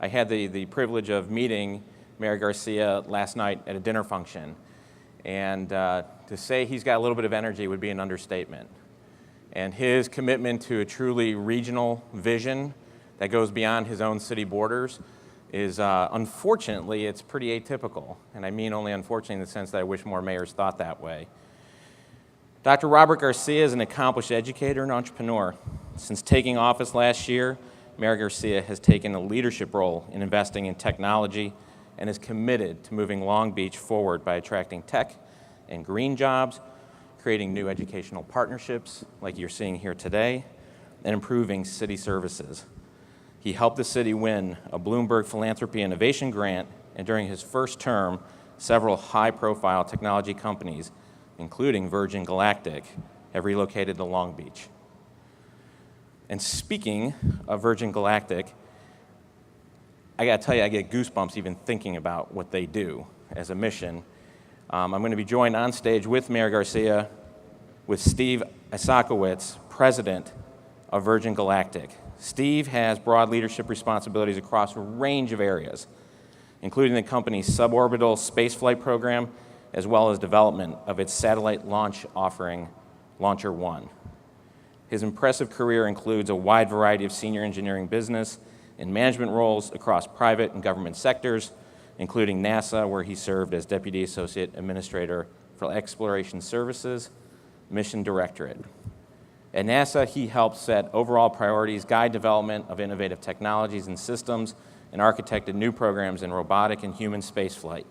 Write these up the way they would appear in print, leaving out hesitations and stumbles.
I had the privilege of meeting Mayor Garcia last night at a dinner function. And to say he's got a little bit of energy would be an understatement. And his commitment to a truly regional vision that goes beyond his own city borders is, unfortunately, it's pretty atypical. And I mean only unfortunately in the sense that I wish more mayors thought that way. Dr. Robert Garcia is an accomplished educator and entrepreneur. Since taking office last year, Mayor Garcia has taken a leadership role in investing in technology and is committed to moving Long Beach forward by attracting tech and green jobs, creating new educational partnerships like you're seeing here today, and improving city services. He helped the city win a Bloomberg Philanthropy Innovation Grant, and during his first term, several high-profile technology companies, including Virgin Galactic, have relocated to Long Beach. And speaking of Virgin Galactic, I gotta tell you, I get goosebumps even thinking about what they do as a mission. I'm gonna be joined on stage with Mayor Garcia with Steve Isakowitz, president of Virgin Galactic. Steve has broad leadership responsibilities across a range of areas, including the company's suborbital spaceflight program, as well as development of its satellite launch offering, Launcher One. His impressive career includes a wide variety of senior engineering business and management roles across private and government sectors, including NASA, where he served as Deputy Associate Administrator for Exploration Services, Mission Directorate. At NASA, he helped set overall priorities, guide development of innovative technologies and systems, and architected new programs in robotic and human spaceflight.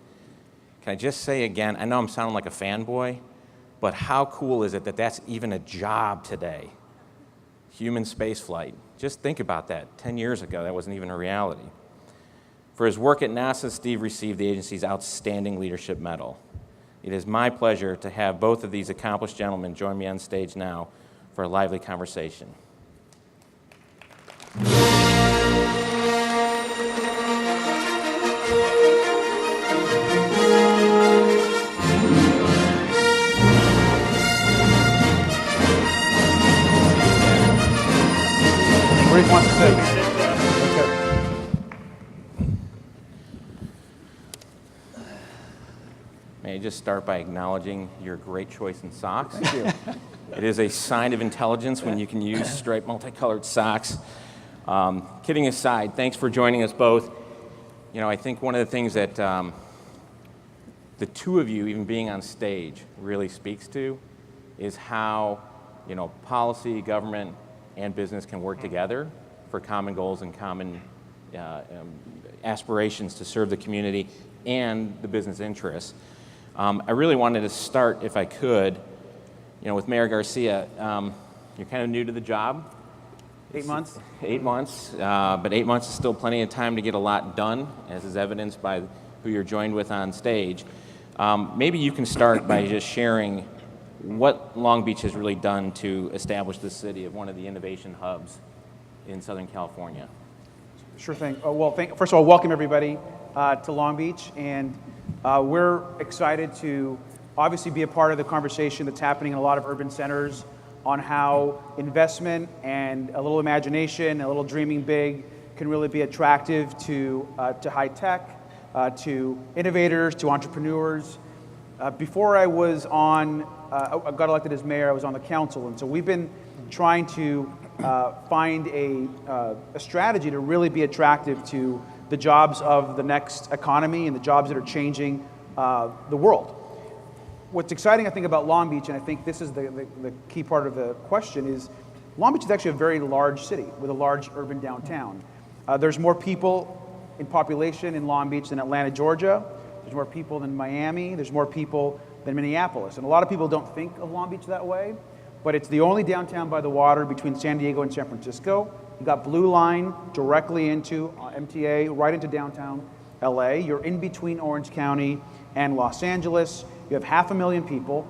Can I just say again, I know I'm sounding like a fanboy, but how cool is it that that's even a job today? Human spaceflight. Just think about that. 10 years ago, that wasn't even a reality. For his work at NASA, Steve received the agency's Outstanding Leadership Medal. It is my pleasure to have both of these accomplished gentlemen join me on stage now for a lively conversation. Where wants to sit? May I just start by acknowledging your great choice in socks? Thank you. It is a sign of intelligence when you can use striped multicolored socks. Kidding aside, thanks for joining us both. You know, I think one of the things that the two of you even being on stage really speaks to is how, you know, policy, government, and business can work together for common goals and common aspirations to serve the community and the business interests. I really wanted to start, if I could, you know, with Mayor Garcia. You're kind of new to the job. 8 months? 8 months, but 8 months is still plenty of time to get a lot done, as is evidenced by who you're joined with on stage. Maybe you can start by just sharing what Long Beach has really done to establish the city of one of the innovation hubs in Southern California. Sure thing. First of all, welcome everybody to Long Beach, and we're excited to obviously be a part of the conversation that's happening in a lot of urban centers on how investment and a little imagination, a little dreaming big can really be attractive to high tech, to innovators, to entrepreneurs. Before I was I got elected as mayor, I was on the council, and so we've been trying to find a strategy to really be attractive to the jobs of the next economy and the jobs that are changing the world. What's exciting, I think, about Long Beach, and I think this is the key part of the question, is Long Beach is actually a very large city with a large urban downtown. There's more people in population in Long Beach than Atlanta, Georgia. There's more people than Miami. There's more people than Minneapolis. And a lot of people don't think of Long Beach that way, but it's the only downtown by the water between San Diego and San Francisco. You got Blue Line directly into MTA, right into downtown LA. You're in between Orange County and Los Angeles. You have 500,000 people.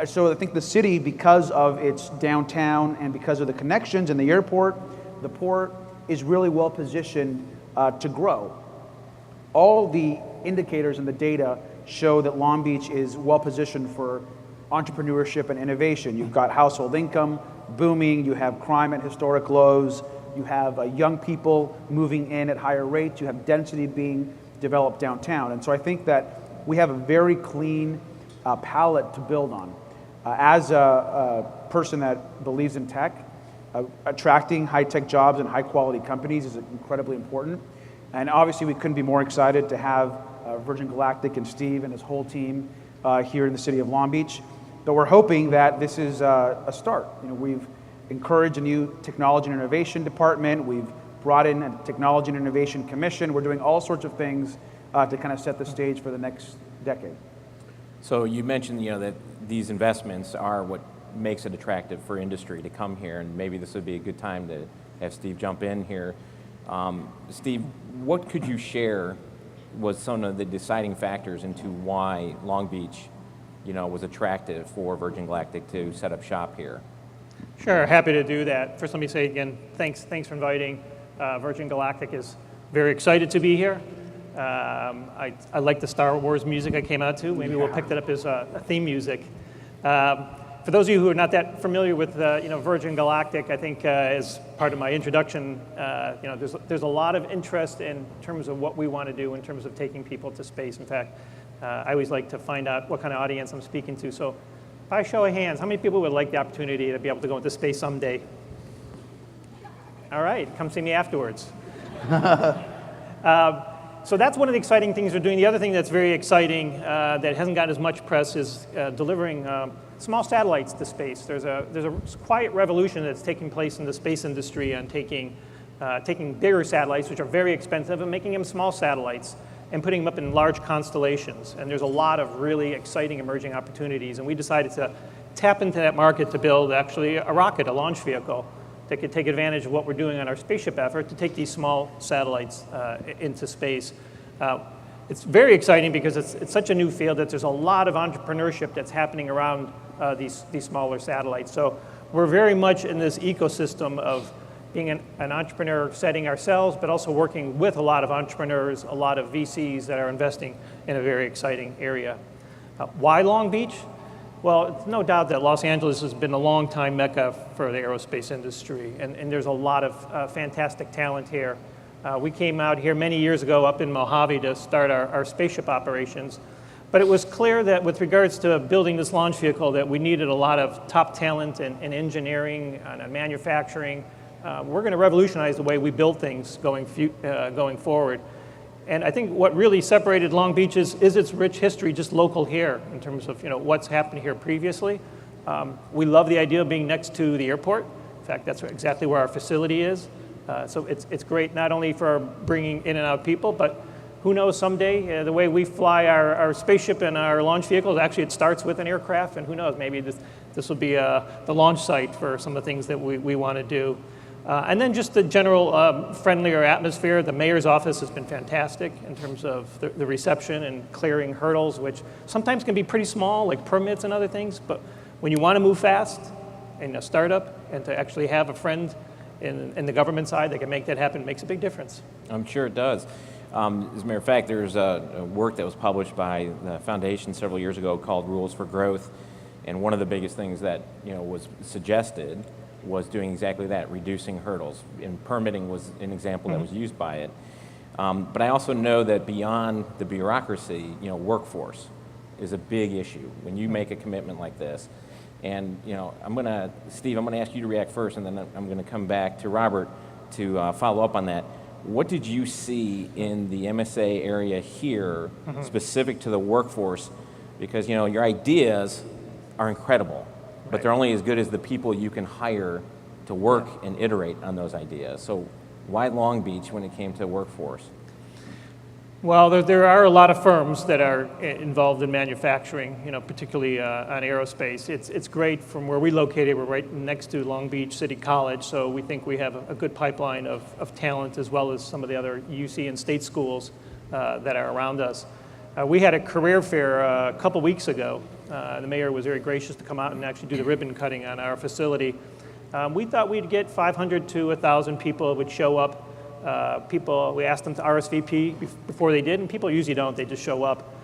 So I think the city, because of its downtown and because of the connections and the airport, the port, is really well positioned to grow. All the indicators and the data show that Long Beach is well positioned for entrepreneurship and innovation. You've got household income booming, you have crime at historic lows, you have young people moving in at higher rates, you have density being developed downtown. And so I think that we have a very clean palette to build on. As a person that believes in tech, attracting high-tech jobs and high-quality companies is incredibly important. And obviously, we couldn't be more excited to have Virgin Galactic and Steve and his whole team here in the city of Long Beach. But we're hoping that this is a start. We've encouraged a new technology and innovation department. We've brought in a technology and innovation commission. We're doing all sorts of things to kind of set the stage for the next decade. So you mentioned, that these investments are what makes it attractive for industry to come here, and maybe this would be a good time to have Steve jump in here. Steve, what could you share was some of the deciding factors into why Long Beach, was attractive for Virgin Galactic to set up shop here? Sure, happy to do that. First, let me say again, thanks for inviting. Virgin Galactic is very excited to be here. I like the Star Wars music I came out to. Maybe we'll pick that up as a theme music. For those of you who are not that familiar with Virgin Galactic, I think as part of my introduction, there's a lot of interest in terms of what we want to do in terms of taking people to space. In fact, I always like to find out what kind of audience I'm speaking to. So by show of hands, how many people would like the opportunity to be able to go into space someday? All right, come see me afterwards. So that's one of the exciting things we're doing. The other thing that's very exciting that hasn't gotten as much press is delivering small satellites to space. There's a quiet revolution that's taking place in the space industry on taking bigger satellites, which are very expensive, and making them small satellites and putting them up in large constellations. And there's a lot of really exciting emerging opportunities. And we decided to tap into that market to build actually a rocket, a launch vehicle, that could take advantage of what we're doing on our spaceship effort to take these small satellites into space. It's very exciting because it's such a new field that there's a lot of entrepreneurship that's happening around these smaller satellites. So we're very much in this ecosystem of being an entrepreneur setting ourselves, but also working with a lot of entrepreneurs, a lot of VCs that are investing in a very exciting area. Why Long Beach? Well, it's no doubt that Los Angeles has been a long time mecca for the aerospace industry, and there's a lot of fantastic talent here. We came out here many years ago up in Mojave to start our spaceship operations, but it was clear that with regards to building this launch vehicle that we needed a lot of top talent in engineering and manufacturing. We're going to revolutionize the way we build things going forward. And I think what really separated Long Beach is its rich history, just local here, in terms of what's happened here previously. We love the idea of being next to the airport. In fact, that's exactly where our facility is. So it's great not only for bringing in and out people, but who knows someday, the way we fly our spaceship and our launch vehicles, actually it starts with an aircraft, and who knows, maybe this will be the launch site for some of the things that we want to do. And then just the general friendlier atmosphere. The mayor's office has been fantastic in terms of the reception and clearing hurdles, which sometimes can be pretty small, like permits and other things. But when you want to move fast in a startup and to actually have a friend in the government side that can make that happen makes a big difference. I'm sure it does. As a matter of fact, there's a work that was published by the foundation several years ago called Rules for Growth. And one of the biggest things that was suggested was doing exactly that, reducing hurdles. And permitting was an example that was used by it. But I also know that beyond the bureaucracy, workforce is a big issue when you make a commitment like this. And Steve, I'm gonna ask you to react first, and then I'm gonna come back to Robert to follow up on that. What did you see in the MSA area here specific to the workforce? Because your ideas are incredible. But they're only as good as the people you can hire to work and iterate on those ideas. So why Long Beach when it came to workforce? Well, there are a lot of firms that are involved in manufacturing, particularly on aerospace. It's great from where we located. We're right next to Long Beach City College, so we think we have a good pipeline of talent as well as some of the other UC and state schools that are around us. We had a career fair a couple weeks ago. The mayor was very gracious to come out and actually do the ribbon cutting on our facility. We thought we'd get 500 to 1,000 people would show up. We asked them to RSVP before they did, and people usually don't, they just show up.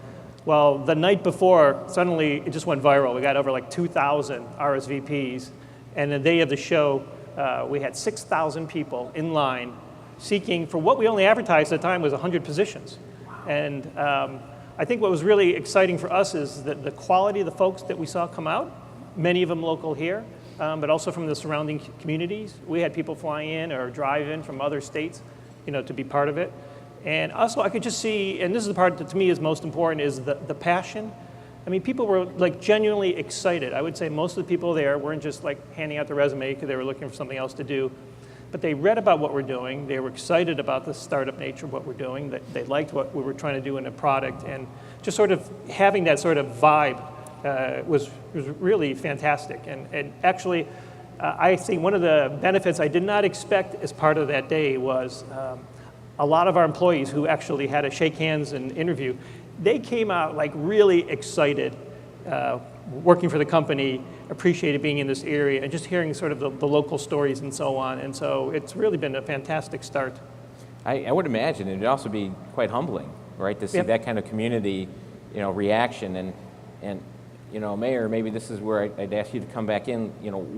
Well, the night before, suddenly it just went viral. We got over like 2,000 RSVPs, and the day of the show, we had 6,000 people in line seeking for what we only advertised at the time was 100 positions. And I think what was really exciting for us is that the quality of the folks that we saw come out, many of them local here, but also from the surrounding communities. We had people flying in or drive in from other states, to be part of it. And also I could just see, and this is the part that to me is most important, is the passion. I mean, people were like genuinely excited. I would say most of the people there weren't just like handing out their resume because they were looking for something else to do, but they read about what we're doing. They were excited about the startup nature of what we're doing. That they liked what we were trying to do in a product, and just sort of having that sort of vibe was really fantastic. And actually, I think one of the benefits I did not expect as part of that day was a lot of our employees who actually had to shake hands and interview, they came out like really excited, working for the company, appreciated being in this area, and just hearing sort of the local stories and so on. And so it's really been a fantastic start. I would imagine it'd also be quite humbling, right, to see Yep. that kind of community, reaction. And Mayor, maybe this is where I'd ask you to come back in.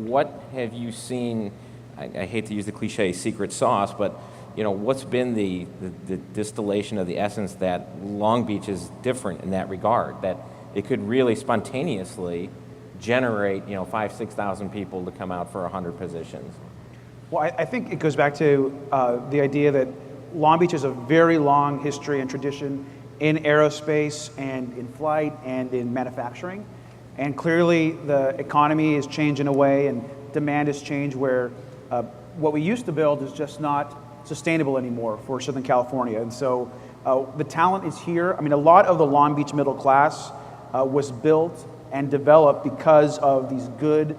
What have you seen? I hate to use the cliche secret sauce, but what's been the distillation of the essence that Long Beach is different in that regard, that it could really spontaneously generate 5,000-6,000 people to come out for 100 positions? Well, I think it goes back to the idea that Long Beach has a very long history and tradition in aerospace and in flight and in manufacturing. And clearly the economy has changed in a way and demand has changed where what we used to build is just not sustainable anymore for Southern California. And so the talent is here. I mean, a lot of the Long Beach middle class was built and developed because of these good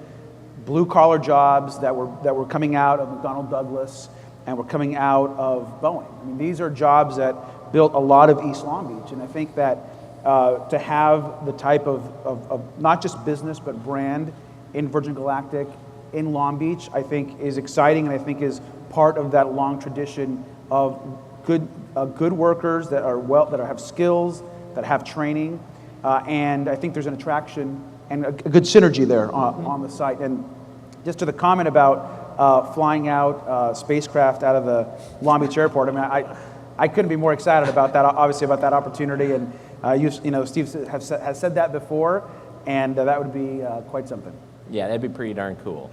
blue-collar jobs that were coming out of McDonnell Douglas and were coming out of Boeing. I mean, these are jobs that built a lot of East Long Beach. And I think that to have the type of not just business, but brand in Virgin Galactic in Long Beach, I think is exciting, and I think is part of that long tradition of good workers that have skills, that have training, and I think there's an attraction and a good synergy there on the site. And just to the comment about flying out spacecraft out of the Long Beach airport, I mean, I couldn't be more excited about that. Obviously, about that opportunity, and Steve has said that before, and that would be quite something. Yeah, that'd be pretty darn cool.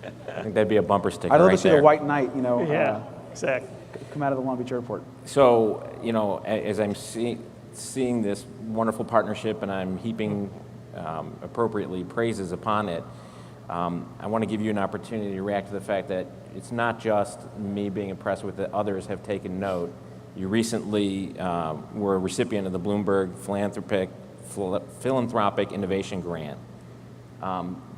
I think that'd be a bumper sticker. I'd love right to see there. the White Knight, Yeah, exactly. come out of the Long Beach airport. So, as I'm seeing this wonderful partnership and I'm heaping appropriately praises upon it, I want to give you an opportunity to react to the fact that it's not just me being impressed with it, others have taken note. You recently were a recipient of the Bloomberg Philanthropic Innovation Grant.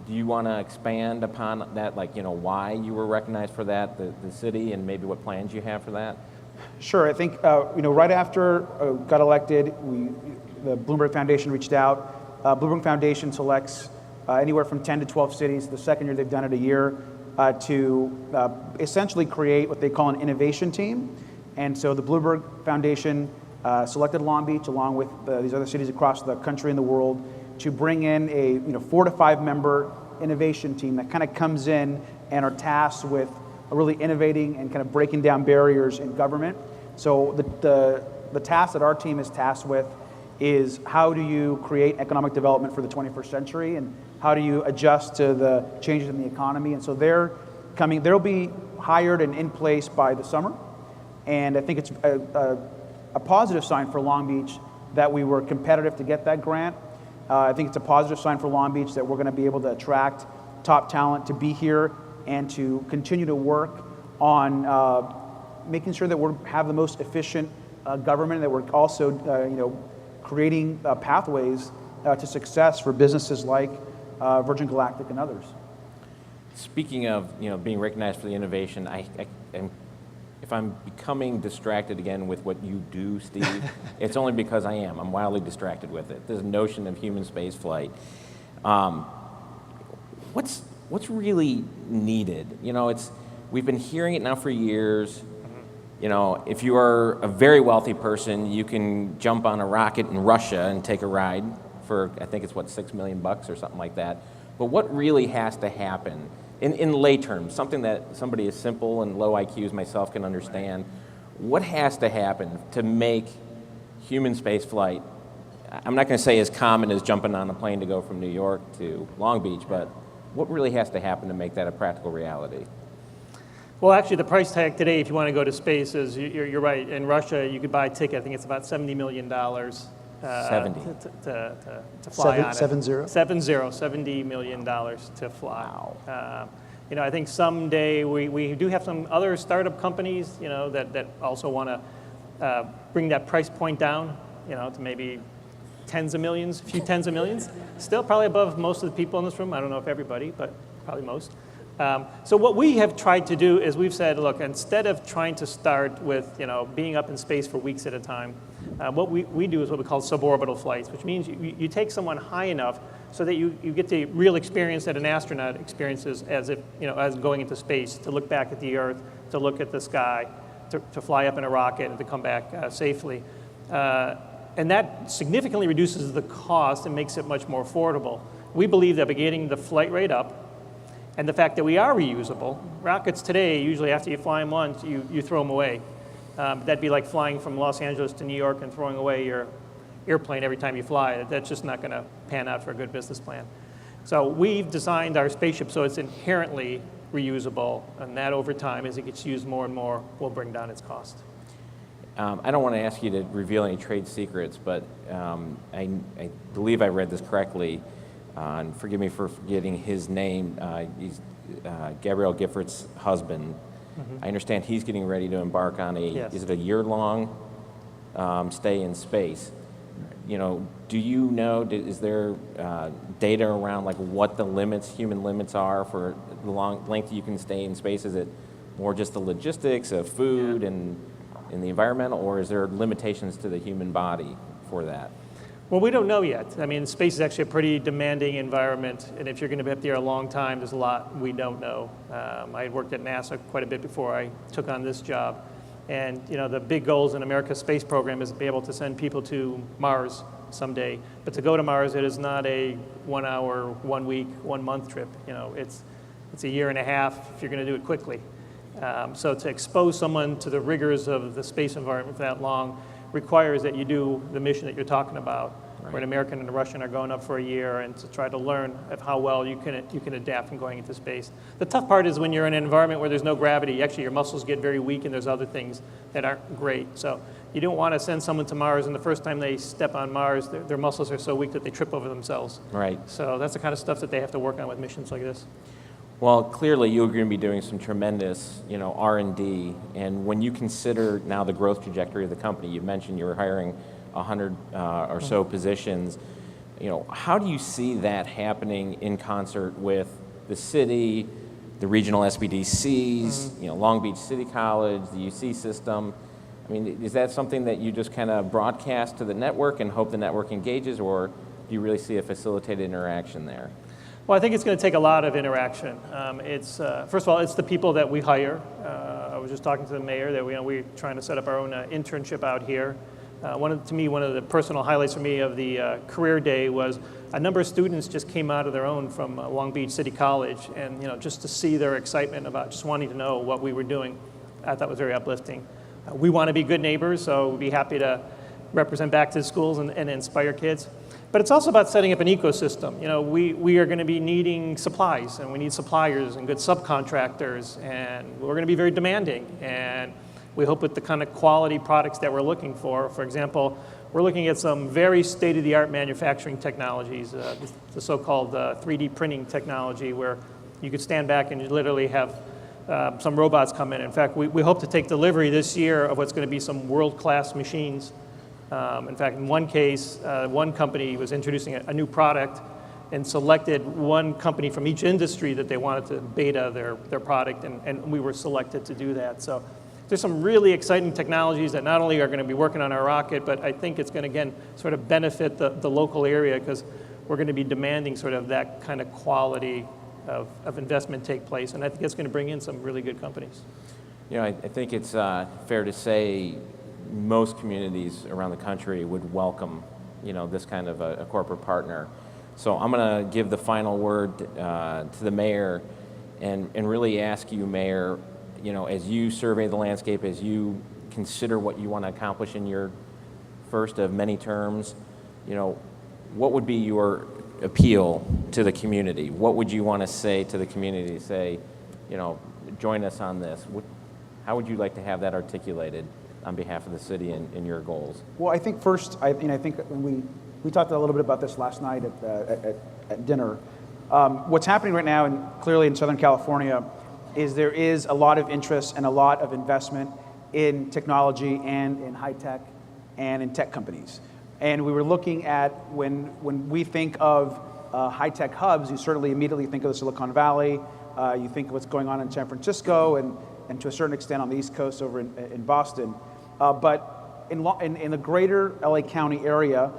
Do you want to expand upon that, why you were recognized for that, the city, and maybe what plans you have for that? Sure. I think right after got elected, the Bloomberg Foundation reached out. Bloomberg Foundation selects anywhere from 10 to 12 cities. The second year they've done it a year to essentially create what they call an innovation team. And so the Bloomberg Foundation selected Long Beach along with these other cities across the country and the world to bring in a 4 to 5 member innovation team that kind of comes in and are tasked with really innovating and kind of breaking down barriers in government. So the task that our team is tasked with is how do you create economic development for the 21st century, and how do you adjust to the changes in the economy. And so they'll be hired and in place by the summer. And I think it's a positive sign for Long Beach that we were competitive to get that grant. I think it's a positive sign for Long Beach that we're going to be able to attract top talent to be here and to continue to work on making sure that we have the most efficient government, that we're also creating pathways to success for businesses like Virgin Galactic and others. Speaking of being recognized for the innovation, if I'm becoming distracted again with what you do, Steve, it's only because I am. I'm wildly distracted with it. This notion of human space flight. What's really needed? We've been hearing it now for years. If you are a very wealthy person, you can jump on a rocket in Russia and take a ride for, I think it's $6 million or something like that. But what really has to happen in lay terms, something that somebody as simple and low IQ as myself can understand, what has to happen to make human space flight, I'm not going to say as common as jumping on a plane to go from New York to Long Beach, but what really has to happen to make that a practical reality? Well, actually, the price tag today, if you want to go to space, is you're right. In Russia, you could buy a ticket. I think it's about $70 million. 70. To fly on it. 70? $70 million to fly. Wow. You know, I think someday we do have some other startup companies, you know, that also want to bring that price point down, you know, to maybe tens of millions, a few tens of millions. Still probably above most of the people in this room. I don't know if everybody, but probably most. So what we have tried to do is we've said, look, instead of trying to start with, you know, being up in space for weeks at a time, what we do is what we call suborbital flights, which means you take someone high enough so that you get the real experience that an astronaut experiences as if, you know, as going into space, to look back at the Earth, to look at the sky, to fly up in a rocket and to come back safely. And that significantly reduces the cost and makes it much more affordable. We believe that by getting the flight rate up, and the fact that we are reusable, rockets today, usually after you fly them once, you throw them away. That'd be like flying from Los Angeles to New York and throwing away your airplane every time you fly. That's just not going to pan out for a good business plan. So we've designed our spaceship so it's inherently reusable, and that over time, as it gets used more and more, will bring down its cost. I don't want to ask you to reveal any trade secrets, but I believe I read this correctly. And forgive me for forgetting his name. He's Gabrielle Giffords' husband. I understand he's getting ready to embark on Yes. is it a year-long stay in space? You know, do you know, is there data around like what the human limits are for the length you can stay in space? Is it more just the logistics of food and the environment, or is there limitations to the human body for that? Well, we don't know yet. I mean, space is actually a pretty demanding environment, and if you're going to be up there a long time, there's a lot we don't know. I had worked at NASA quite a bit before I took on this job, and you know, the big goals in America's space program is to be able to send people to Mars someday. But to go to Mars, it is not a 1 hour, 1 week, 1 month trip. You know, it's a year and a half if you're going to do it quickly. So to expose someone to the rigors of the space environment for that long requires that you do the mission that you're talking about, where an American and a Russian are going up for a year and to try to learn of how well you can adapt from going into space. The tough part is when you're in an environment where there's no gravity, actually your muscles get very weak and there's other things that aren't great. So you don't want to send someone to Mars and the first time they step on Mars, their muscles are so weak that they trip over themselves. Right. So that's the kind of stuff that they have to work on with missions like this. Well, clearly you're going to be doing some tremendous, you know, R&D, and when you consider now the growth trajectory of the company, you mentioned you were hiring 100 or so positions. You know, how do you see that happening in concert with the city, the regional SBDCs, you know, Long Beach City College, the UC system? I mean, is that something that you just kind of broadcast to the network and hope the network engages, or do you really see a facilitated interaction there? Well, I think it's going to take a lot of interaction. First of all, it's the people that we hire. I was just talking to the mayor that we're trying to set up our own internship out here. One of the personal highlights for me of the career day was a number of students just came out of their own from Long Beach City College, and you know, just to see their excitement about just wanting to know what we were doing, I thought was very uplifting. We want to be good neighbors, so we'd be happy to represent back to the schools and inspire kids. But it's also about setting up an ecosystem. You know, we are going to be needing supplies, and we need suppliers and good subcontractors, and we're going to be very demanding. And we hope with the kind of quality products that we're looking for example, we're looking at some very state-of-the-art manufacturing technologies, the so-called 3D printing technology, where you could stand back and you literally have some robots come in. In fact, we hope to take delivery this year of what's going to be some world-class machines. In fact, in one case, one company was introducing a new product and selected one company from each industry that they wanted to beta their product, and we were selected to do that. So there's some really exciting technologies that not only are going to be working on our rocket, but I think it's going to, again, sort of benefit the local area, because we're going to be demanding sort of that kind of quality of investment take place, and I think it's going to bring in some really good companies. You know, I think it's fair to say most communities around the country would welcome, you know, this kind of a corporate partner. So I'm going to give the final word to the mayor. and really ask you, Mayor, as you survey the landscape, as you consider what you want to accomplish in your first of many terms, what would be your appeal to the community? What would you want to say to the community? Say, join us on this. How would you like to have that articulated on behalf of the city and your goals? Well, I think first, I think when we talked a little bit about this last night at dinner. What's happening right now, and clearly in Southern California, is there is a lot of interest and a lot of investment in technology and in high tech and in tech companies. And we were looking at when we think of high tech hubs, you certainly immediately think of the Silicon Valley. You think of what's going on in San Francisco and to a certain extent on the East Coast over in Boston. But in the greater LA County area,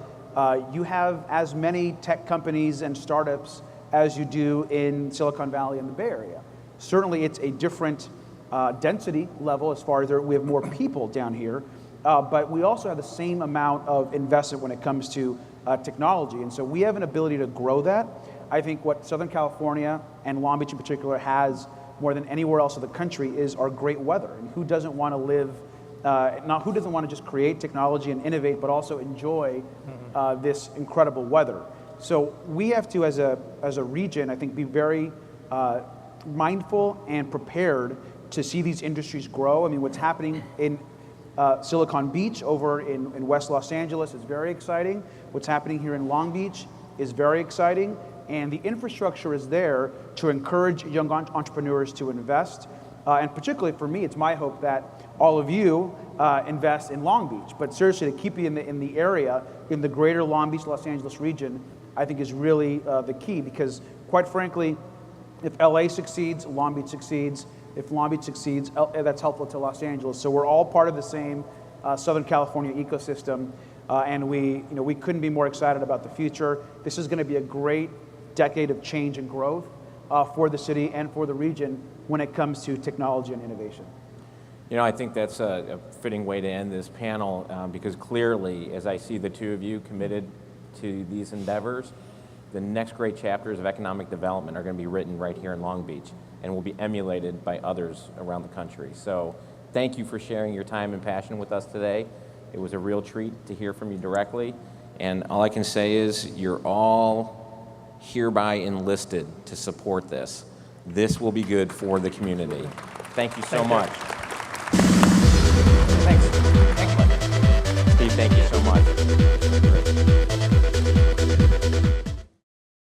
you have as many tech companies and startups as you do in Silicon Valley and the Bay Area. Certainly it's a different density level as far as we have more people down here, but we also have the same amount of investment when it comes to technology. And so we have an ability to grow that. I think what Southern California and Long Beach in particular has more than anywhere else in the country is our great weather. And who doesn't want to live, who doesn't want to just create technology and innovate, but also enjoy this incredible weather? So we have to, as a region, I think, be very mindful and prepared to see these industries grow. I mean, what's happening in Silicon Beach over in West Los Angeles is very exciting. What's happening here in Long Beach is very exciting. And the infrastructure is there to encourage young entrepreneurs to invest. And particularly for me, it's my hope that all of you invest in Long Beach. But seriously, to keep you in the area, in the greater Long Beach, Los Angeles region, I think is really the key. Because quite frankly, if LA succeeds, Long Beach succeeds. If Long Beach succeeds, that's helpful to Los Angeles. So we're all part of the same Southern California ecosystem. And we couldn't be more excited about the future. This is going to be a great decade of change and growth for the city and for the region when it comes to technology and innovation. I think that's a fitting way to end this panel because clearly, as I see the two of you committed to these endeavors, the next great chapters of economic development are going to be written right here in Long Beach and will be emulated by others around the country. So thank you for sharing your time and passion with us today. It was a real treat to hear from you directly. And all I can say is you're all hereby enlisted to support this. This will be good for the community. Thank you so much. Thanks. Excellent. Steve, thank you so much.